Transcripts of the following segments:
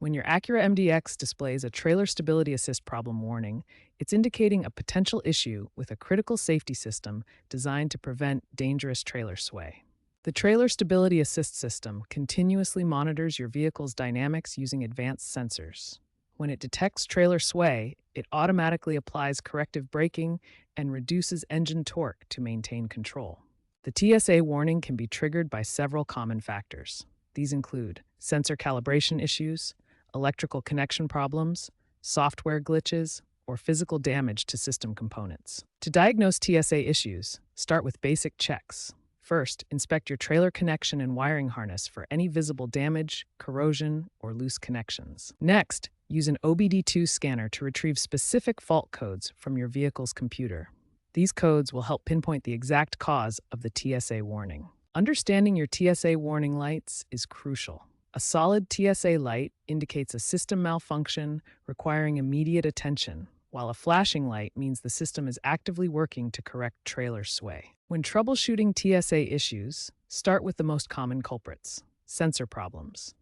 When your Acura MDX displays a trailer stability assist problem warning, it's indicating a potential issue with a critical safety system designed to prevent dangerous trailer sway. The Trailer Stability Assist System continuously monitors your vehicle's dynamics using advanced sensors. When it detects trailer sway, it automatically applies corrective braking and reduces engine torque to maintain control. The TSA warning can be triggered by several common factors. These include sensor calibration issues, electrical connection problems, software glitches, or physical damage to system components. To diagnose TSA issues, start with basic checks. First, inspect your trailer connection and wiring harness for any visible damage, corrosion, or loose connections. Next, use an OBD2 scanner to retrieve specific fault codes from your vehicle's computer. These codes will help pinpoint the exact cause of the TSA warning. Understanding your TSA warning lights is crucial. A solid TSA light indicates a system malfunction requiring immediate attention, while a flashing light means the system is actively working to correct trailer sway. When troubleshooting TSA issues, start with the most common culprits: sensor problems.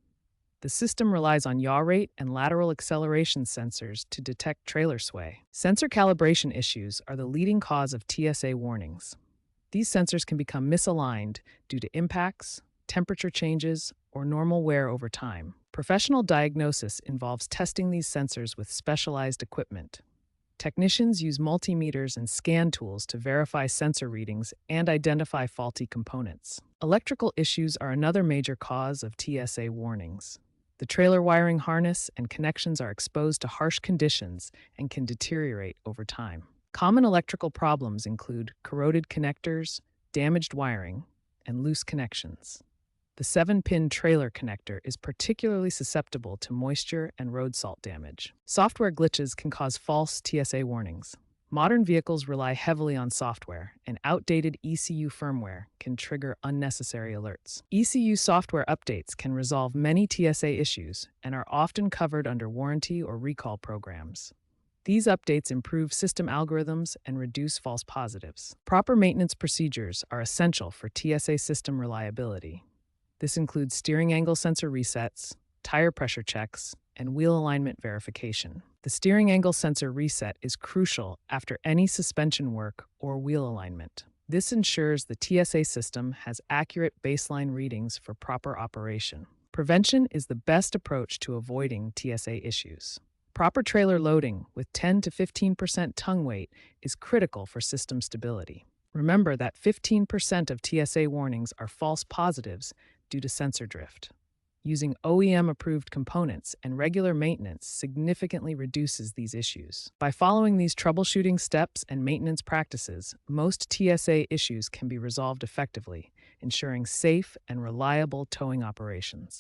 The system relies on yaw rate and lateral acceleration sensors to detect trailer sway. Sensor calibration issues are the leading cause of TSA warnings. These sensors can become misaligned due to impacts, temperature changes, or normal wear over time. Professional diagnosis involves testing these sensors with specialized equipment. Technicians use multimeters and scan tools to verify sensor readings and identify faulty components. Electrical issues are another major cause of TSA warnings. The trailer wiring harness and connections are exposed to harsh conditions and can deteriorate over time. Common electrical problems include corroded connectors, damaged wiring, and loose connections. The 7-pin trailer connector is particularly susceptible to moisture and road salt damage. Software glitches can cause false TSA warnings. Modern vehicles rely heavily on software, and outdated ECU firmware can trigger unnecessary alerts. ECU software updates can resolve many TSA issues and are often covered under warranty or recall programs. These updates improve system algorithms and reduce false positives. Proper maintenance procedures are essential for TSA system reliability. This includes steering angle sensor resets, tire pressure checks, and wheel alignment verification. The steering angle sensor reset is crucial after any suspension work or wheel alignment. This ensures the TSA system has accurate baseline readings for proper operation. Prevention is the best approach to avoiding TSA issues. Proper trailer loading with 10 to 15% tongue weight is critical for system stability. Remember that 15% of TSA warnings are false positives due to sensor drift. Using OEM-approved components and regular maintenance significantly reduces these issues. By following these troubleshooting steps and maintenance practices, most TSA issues can be resolved effectively, ensuring safe and reliable towing operations.